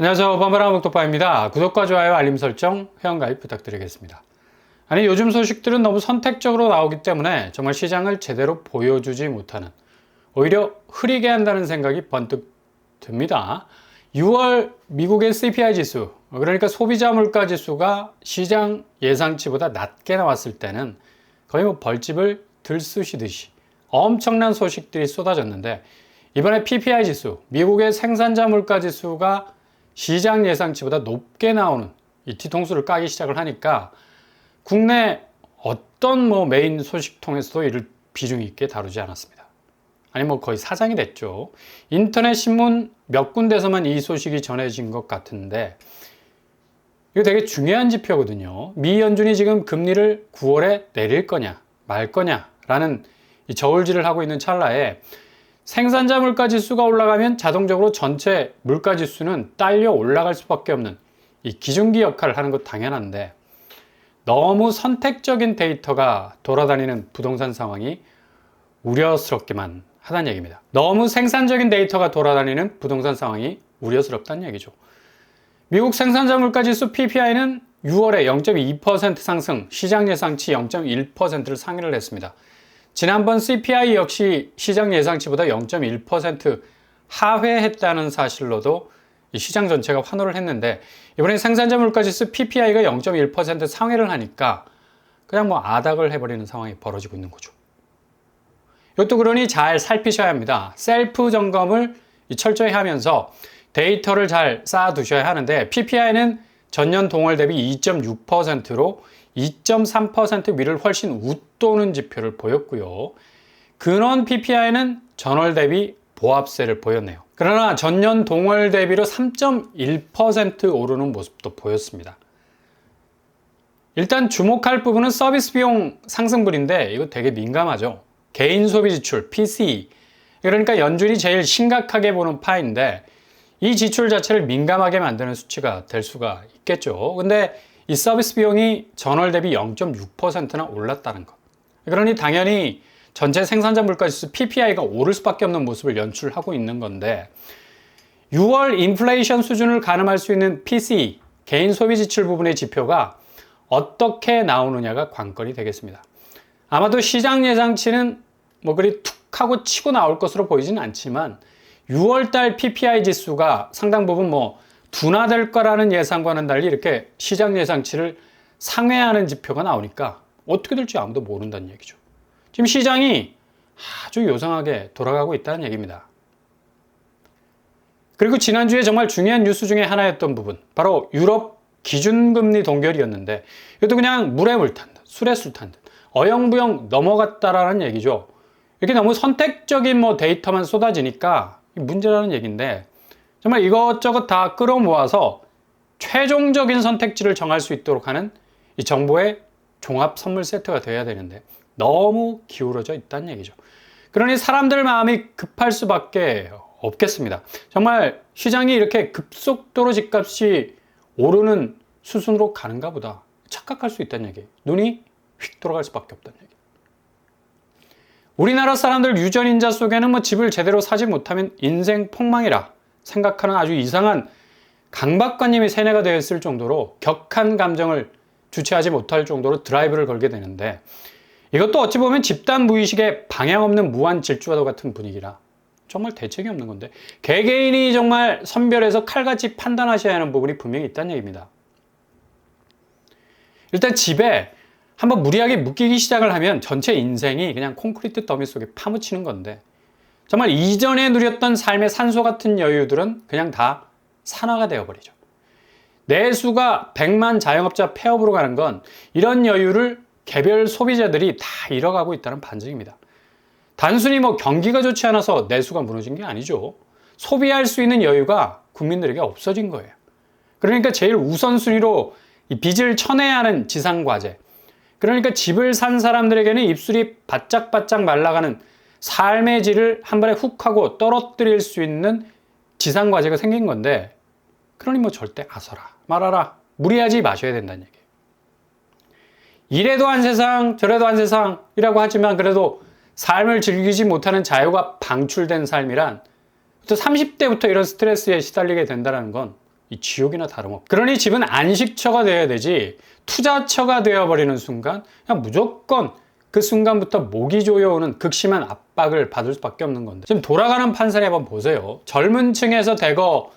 안녕하세요. 범바람 목독파입니다. 구독과 좋아요, 알림 설정, 회원가입 부탁드리겠습니다. 아니, 요즘 소식들은 너무 선택적으로 나오기 때문에 정말 시장을 제대로 보여주지 못하는, 오히려 흐리게 한다는 생각이 번뜩 듭니다. 6월 미국의 CPI 지수, 그러니까 소비자 물가 지수가 시장 예상치보다 낮게 나왔을 때는 거의 벌집을 들쑤시듯이 엄청난 소식들이 쏟아졌는데, 이번에 PPI 지수, 미국의 생산자 물가 지수가 시장 예상치보다 높게 나오는 이 뒤통수를 까기 시작을 하니까 국내 어떤 메인 소식통에서도 이를 비중 있게 다루지 않았습니다. 아니 거의 사장이 됐죠. 인터넷 신문 몇 군데서만 이 소식이 전해진 것 같은데, 이거 되게 중요한 지표거든요. 미 연준이 지금 금리를 9월에 내릴 거냐 말 거냐라는 이 저울질을 하고 있는 찰나에 생산자 물가 지수가 올라가면 자동적으로 전체 물가 지수는 딸려 올라갈 수밖에 없는 이 기준기 역할을 하는 것 당연한데, 너무 선택적인 데이터가 돌아다니는 부동산 상황이 우려스럽기만 하다는 얘기입니다. 너무 생산적인 데이터가 돌아다니는 부동산 상황이 우려스럽다는 얘기죠. 미국 생산자 물가 지수 PPI는 6월에 0.2% 상승, 시장 예상치 0.1%를 상회를 했습니다. 지난번 CPI 역시 시장 예상치보다 0.1% 하회했다는 사실로도 시장 전체가 환호를 했는데, 이번에 생산자 물가지수 PPI가 0.1% 상회를 하니까 그냥 아닥을 해버리는 상황이 벌어지고 있는 거죠. 이것도 그러니 잘 살피셔야 합니다. 셀프 점검을 철저히 하면서 데이터를 잘 쌓아두셔야 하는데, PPI는 전년 동월 대비 2.6%로 2.3% 위를 훨씬 웃도는 지표를 보였고요. 근원 PPI는 전월 대비 보합세를 보였네요. 그러나 전년 동월 대비로 3.1% 오르는 모습도 보였습니다. 일단 주목할 부분은 서비스 비용 상승분인데, 이거 되게 민감하죠. 개인 소비 지출, PCE. 그러니까 연준이 제일 심각하게 보는 파인데, 이 지출 자체를 민감하게 만드는 수치가 될 수가 있겠죠. 근데 이 서비스 비용이 전월 대비 0.6%나 올랐다는 것. 그러니 당연히 전체 생산자 물가지수 PPI가 오를 수밖에 없는 모습을 연출하고 있는 건데, 6월 인플레이션 수준을 가늠할 수 있는 PCE, 개인 소비 지출 부분의 지표가 어떻게 나오느냐가 관건이 되겠습니다. 아마도 시장 예상치는 그리 툭 하고 치고 나올 것으로 보이지는 않지만, 6월달 PPI 지수가 상당 부분 둔화될 거라는 예상과는 달리 이렇게 시장 예상치를 상회하는 지표가 나오니까 어떻게 될지 아무도 모른다는 얘기죠. 지금 시장이 아주 요상하게 돌아가고 있다는 얘기입니다. 그리고 지난주에 정말 중요한 뉴스 중에 하나였던 부분, 바로 유럽 기준금리 동결이었는데, 이것도 그냥 물에 물 탄 듯, 술에 술 탄 듯, 어영부영 넘어갔다라는 얘기죠. 이렇게 너무 선택적인 데이터만 쏟아지니까 문제라는 얘기인데, 정말 이것저것 다 끌어모아서 최종적인 선택지를 정할 수 있도록 하는 이 정보의 종합 선물 세트가 돼야 되는데 너무 기울어져 있다는 얘기죠. 그러니 사람들 마음이 급할 수밖에 없겠습니다. 정말 시장이 이렇게 급속도로 집값이 오르는 수순으로 가는가 보다 착각할 수 있다는 얘기. 눈이 휙 돌아갈 수밖에 없다는 얘기. 우리나라 사람들 유전인자 속에는 집을 제대로 사지 못하면 인생 폭망이라 생각하는 아주 이상한 강박관념이 세뇌가 되어 있을 정도로 격한 감정을 주체하지 못할 정도로 드라이브를 걸게 되는데, 이것도 어찌 보면 집단 무의식의 방향 없는 무한 질주와도 같은 분위기라 정말 대책이 없는 건데, 개개인이 정말 선별해서 칼같이 판단하셔야 하는 부분이 분명히 있다는 얘기입니다. 일단 집에 한번 무리하게 묶이기 시작을 하면 전체 인생이 그냥 콘크리트 더미 속에 파묻히는 건데, 정말 이전에 누렸던 삶의 산소 같은 여유들은 그냥 다 산화가 되어버리죠. 내수가 100만 자영업자 폐업으로 가는 건 이런 여유를 개별 소비자들이 다 잃어가고 있다는 반증입니다. 단순히 경기가 좋지 않아서 내수가 무너진 게 아니죠. 소비할 수 있는 여유가 국민들에게 없어진 거예요. 그러니까 제일 우선순위로 이 빚을 쳐내야 하는 지상과제, 그러니까 집을 산 사람들에게는 입술이 바짝바짝 말라가는 삶의 질을 한 번에 훅 하고 떨어뜨릴 수 있는 지상과제가 생긴 건데, 그러니 절대 아서라 말아라 무리하지 마셔야 된다는 얘기예요. 이래도 한 세상 저래도 한 세상이라고 하지만, 그래도 삶을 즐기지 못하는 자유가 방출된 삶이란, 또 30대부터 이런 스트레스에 시달리게 된다는 건 이 지옥이나 다름없고. 그러니 집은 안식처가 되어야 되지 투자처가 되어버리는 순간 그냥 무조건 그 순간부터 목이 조여오는 극심한 압박을 받을 수밖에 없는 건데, 지금 돌아가는 판사를 한번 보세요. 젊은 층에서 대거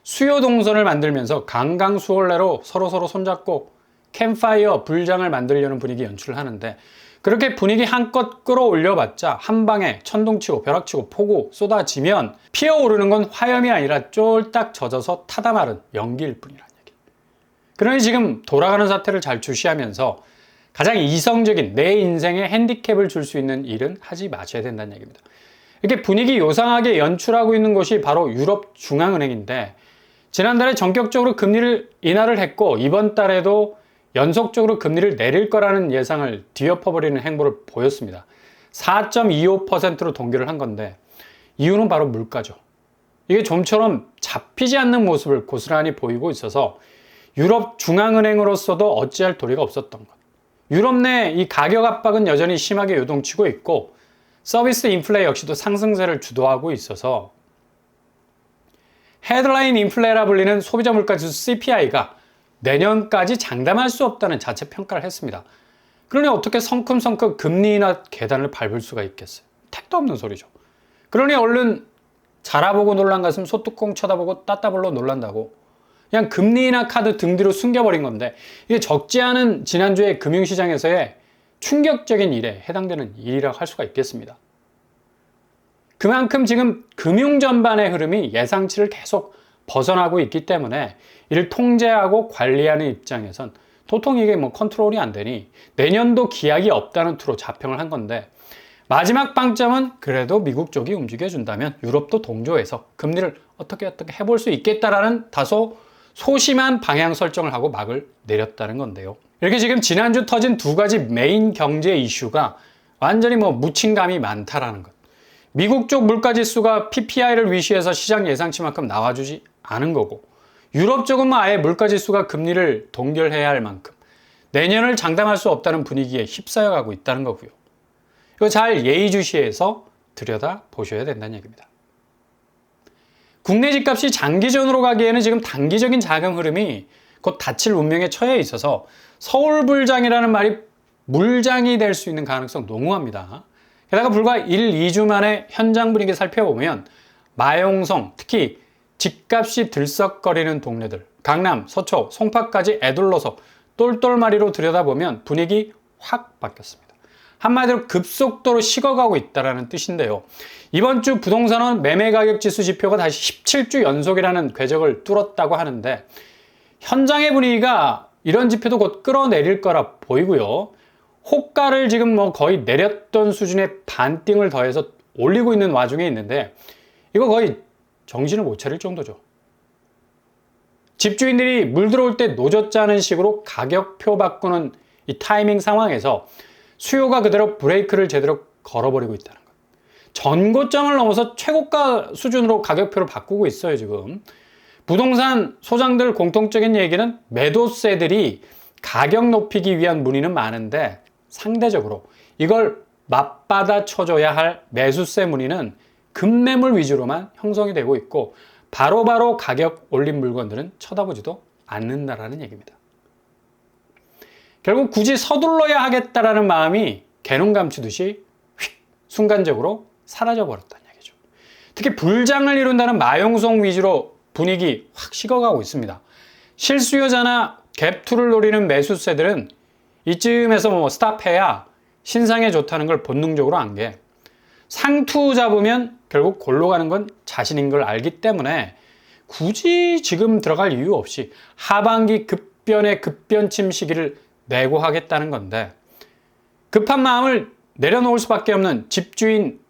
수요 동선을 만들면서 강강수월래로 서로서로 손잡고 캠파이어 불장을 만들려는 분위기 연출을 하는데, 그렇게 분위기 한껏 끌어올려봤자 한 방에 천둥치고 벼락치고 폭우 쏟아지면 피어오르는 건 화염이 아니라 쫄딱 젖어서 타다 마른 연기일 뿐이라는 얘기. 그러니 지금 돌아가는 사태를 잘 주시하면서 가장 이성적인 내 인생에 핸디캡을 줄 수 있는 일은 하지 마셔야 된다는 얘기입니다. 이렇게 분위기 요상하게 연출하고 있는 곳이 바로 유럽 중앙은행인데, 지난달에 전격적으로 금리를 인하를 했고 이번 달에도 연속적으로 금리를 내릴 거라는 예상을 뒤엎어버리는 행보를 보였습니다. 4.25%로 동결을 한 건데, 이유는 바로 물가죠. 이게 좀처럼 잡히지 않는 모습을 고스란히 보이고 있어서 유럽 중앙은행으로서도 어찌할 도리가 없었던 것. 유럽 내 이 가격 압박은 여전히 심하게 요동치고 있고 서비스 인플레 역시도 상승세를 주도하고 있어서 헤드라인 인플레라 불리는 소비자 물가지수 CPI가 내년까지 장담할 수 없다는 자체 평가를 했습니다. 그러니 어떻게 성큼성큼 금리 인하 계단을 밟을 수가 있겠어요? 택도 없는 소리죠. 그러니 얼른 자라보고 놀란 가슴 소뚜껑 쳐다보고 따따블로 놀란다고 그냥 금리 인하 카드 등 뒤로 숨겨버린 건데, 이게 적지 않은 지난주에 금융시장에서의 충격적인 일에 해당되는 일이라고 할 수가 있겠습니다. 그만큼 지금 금융 전반의 흐름이 예상치를 계속 벗어나고 있기 때문에 이를 통제하고 관리하는 입장에선 도통 이게 뭐 컨트롤이 안 되니 내년도 기약이 없다는 투로 자평을 한 건데, 마지막 방점은 그래도 미국 쪽이 움직여준다면 유럽도 동조해서 금리를 어떻게 해볼 수 있겠다라는 다소 소심한 방향 설정을 하고 막을 내렸다는 건데요. 이렇게 지금 지난주 터진 두 가지 메인 경제 이슈가 완전히 뭐 묻힌 감이 많다라는 것. 미국 쪽 물가지수가 PPI를 위시해서 시장 예상치만큼 나와주지 않은 거고, 유럽 쪽은 뭐 아예 물가지수가 금리를 동결해야 할 만큼 내년을 장담할 수 없다는 분위기에 휩싸여 가고 있다는 거고요. 이거 잘 예의주시해서 들여다 보셔야 된다는 얘기입니다. 국내 집값이 장기전으로 가기에는 지금 단기적인 자금 흐름이 곧 닫힐 운명에 처해 있어서 서울불장이라는 말이 물장이 될 수 있는 가능성 농후합니다. 게다가 불과 1, 2주 만에 현장 분위기 살펴보면 마용성, 특히 집값이 들썩거리는 동네들, 강남, 서초, 송파까지 애둘러서 똘똘마리로 들여다보면 분위기 확 바뀌었습니다. 한마디로 급속도로 식어가고 있다는 뜻인데요. 이번 주 부동산원 매매가격지수 지표가 다시 17주 연속이라는 궤적을 뚫었다고 하는데, 현장의 분위기가 이런 지표도 곧 끌어내릴 거라 보이고요. 호가를 지금 뭐 거의 내렸던 수준의 반띵을 더해서 올리고 있는 와중에 있는데, 이거 거의 정신을 못 차릴 정도죠. 집주인들이 물 들어올 때 노젓자는 식으로 가격표 바꾸는 이 타이밍 상황에서 수요가 그대로 브레이크를 제대로 걸어버리고 있다는 것. 전고점을 넘어서 최고가 수준으로 가격표를 바꾸고 있어요, 지금. 부동산 소장들 공통적인 얘기는 매도세들이 가격 높이기 위한 문의는 많은데, 상대적으로 이걸 맞받아 쳐줘야 할 매수세 문의는 급매물 위주로만 형성이 되고 있고, 바로바로 가격 올린 물건들은 쳐다보지도 않는다라는 얘기입니다. 결국 굳이 서둘러야 하겠다라는 마음이 개눈 감추듯이 휙 순간적으로 사라져 버렸다는 얘기죠. 특히 불장을 이룬다는 마용성 위주로 분위기 확 식어가고 있습니다. 실수요자나 갭투를 노리는 매수세들은 이쯤에서 뭐 스탑해야 신상에 좋다는 걸 본능적으로 안 게, 상투 잡으면 결국 골로 가는 건 자신인 걸 알기 때문에 굳이 지금 들어갈 이유 없이 하반기 급변의 급변침 시기를 내고하겠다는 건데, 급한 마음을 내려놓을 수밖에 없는 집주인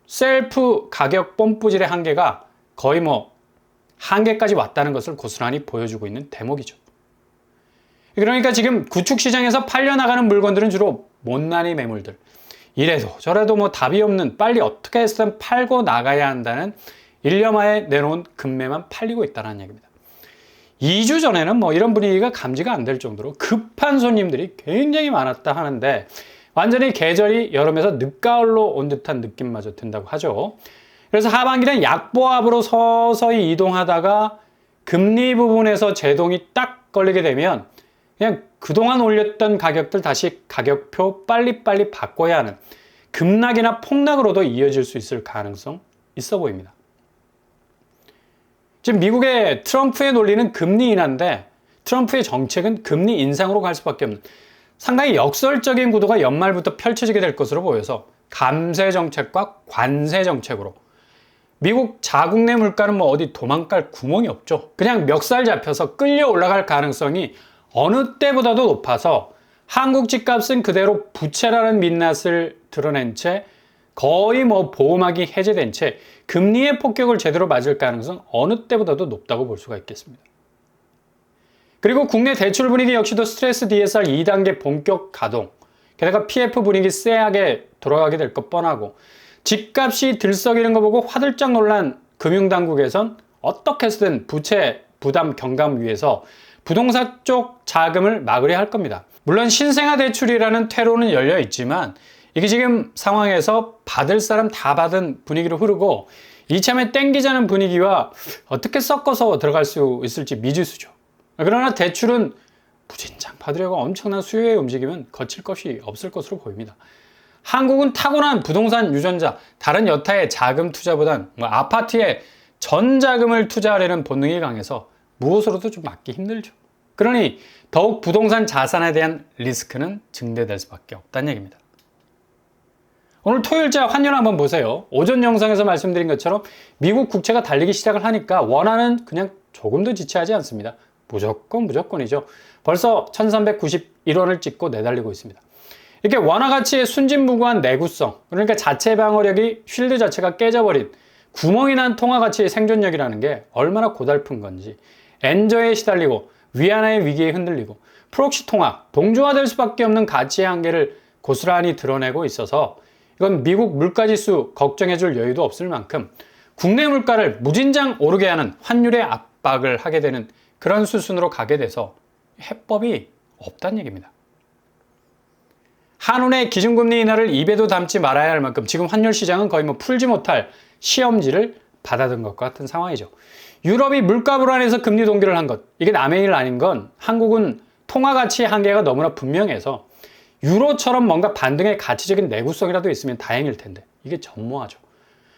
셀프 가격 뽐뿌질의 한계가 거의 뭐 한계까지 왔다는 것을 고스란히 보여주고 있는 대목이죠. 그러니까 지금 구축시장에서 팔려나가는 물건들은 주로 못난이 매물들, 이래도 저래도 뭐 답이 없는, 빨리 어떻게 해서든 팔고 나가야 한다는 일념하에 내놓은 금매만 팔리고 있다는 얘기입니다. 2주 전에는 뭐 이런 분위기가 감지가 안 될 정도로 급한 손님들이 굉장히 많았다 하는데, 완전히 계절이 여름에서 늦가을로 온 듯한 느낌마저 든다고 하죠. 그래서 하반기는 약보합으로 서서히 이동하다가 금리 부분에서 제동이 딱 걸리게 되면 그냥 그동안 올렸던 가격들 다시 가격표 빨리빨리 바꿔야 하는 급락이나 폭락으로도 이어질 수 있을 가능성 있어 보입니다. 지금 미국의 트럼프의 논리는 금리 인하인데 트럼프의 정책은 금리 인상으로 갈 수밖에 없는 상당히 역설적인 구도가 연말부터 펼쳐지게 될 것으로 보여서 감세 정책과 관세 정책으로 미국 자국 내 물가는 뭐 어디 도망갈 구멍이 없죠. 그냥 멱살 잡혀서 끌려 올라갈 가능성이 어느 때보다도 높아서 한국 집값은 그대로 부채라는 민낯을 드러낸 채 거의 뭐 보호막이 해제된 채 금리의 폭격을 제대로 맞을 가능성 어느 때보다도 높다고 볼 수가 있겠습니다. 그리고 국내 대출 분위기 역시도 스트레스 DSR 2단계 본격 가동, 게다가 PF 분위기 쎄하게 돌아가게 될 것 뻔하고 집값이 들썩이는 거 보고 화들짝 놀란 금융당국에선 어떻게 해서든 부채 부담 경감 위해서 부동산 쪽 자금을 막으려 할 겁니다. 물론 신생아 대출이라는 퇴로는 열려 있지만 이게 지금 상황에서 받을 사람 다 받은 분위기로 흐르고 이참에 땡기자는 분위기와 어떻게 섞어서 들어갈 수 있을지 미지수죠. 그러나 대출은 무진장 받으려고 엄청난 수요의 움직임은 거칠 것이 없을 것으로 보입니다. 한국은 타고난 부동산 유전자, 다른 여타의 자금 투자보단 아파트에 전 자금을 투자하려는 본능이 강해서 무엇으로도 좀 막기 힘들죠. 그러니 더욱 부동산 자산에 대한 리스크는 증대될 수밖에 없다는 얘기입니다. 오늘 토요일자 환율 한번 보세요. 오전 영상에서 말씀드린 것처럼 미국 국채가 달리기 시작을 하니까 원화는 그냥 조금도 지체하지 않습니다. 무조건이죠. 벌써 1391원을 찍고 내달리고 있습니다. 이렇게 원화 가치의 순진무구한 내구성, 그러니까 자체 방어력이 쉴드 자체가 깨져버린 구멍이 난 통화 가치의 생존력이라는 게 얼마나 고달픈 건지 엔저에 시달리고 위안화의 위기에 흔들리고 프록시 통화, 동조화될 수밖에 없는 가치의 한계를 고스란히 드러내고 있어서 이건 미국 물가지수 걱정해줄 여유도 없을 만큼 국내 물가를 무진장 오르게 하는 환율의 압박을 하게 되는 그런 수순으로 가게 돼서 해법이 없다는 얘기입니다. 한운의 기준금리 인하를 입에도 담지 말아야 할 만큼 지금 환율 시장은 거의 뭐 풀지 못할 시험지를 받아든 것과 같은 상황이죠. 유럽이 물가 불안해서 금리 동결을 한 것, 이게 남의 일 아닌 건 한국은 통화 가치의 한계가 너무나 분명해서 유로처럼 뭔가 반등의 가치적인 내구성이라도 있으면 다행일 텐데 이게 전무하죠.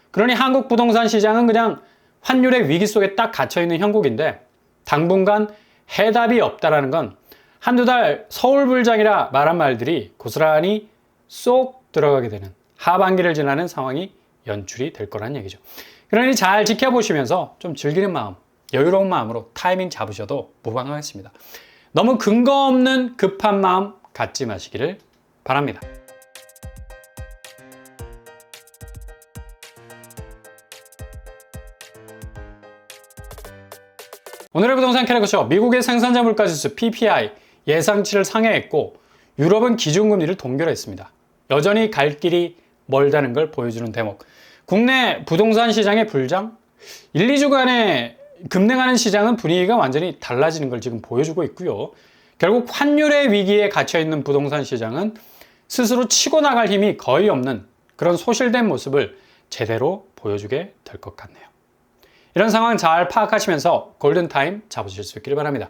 그러니 한국 부동산 시장은 그냥 환율의 위기 속에 딱 갇혀있는 형국인데 당분간 해답이 없다라는 건 한두 달 서울불장이라 말한 말들이 고스란히 쏙 들어가게 되는 하반기를 지나는 상황이 연출이 될 거란 얘기죠. 그러니 잘 지켜보시면서 좀 즐기는 마음, 여유로운 마음으로 타이밍 잡으셔도 무방하겠습니다. 너무 근거 없는 급한 마음 갖지 마시기를 바랍니다. 오늘의 부동산 캐릭터쇼, 미국의 생산자 물가지수 PPI 예상치를 상회했고 유럽은 기준금리를 동결했습니다. 여전히 갈 길이 멀다는 걸 보여주는 대목. 국내 부동산 시장의 불장? 1, 2주간의 급등하는 시장은 분위기가 완전히 달라지는 걸 지금 보여주고 있고요. 결국 환율의 위기에 갇혀있는 부동산 시장은 스스로 치고 나갈 힘이 거의 없는 그런 소실된 모습을 제대로 보여주게 될 것 같네요. 이런 상황 잘 파악하시면서 골든타임 잡으실 수 있기를 바랍니다.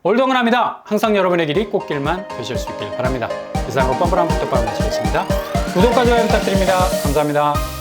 올동은합니다. 항상 여러분의 길이 꽃길만 되실 수 있기를 바랍니다. 이상으로 뻔뻔한 부탁바로 마치겠습니다. 구독과 좋아요 부탁드립니다. 감사합니다.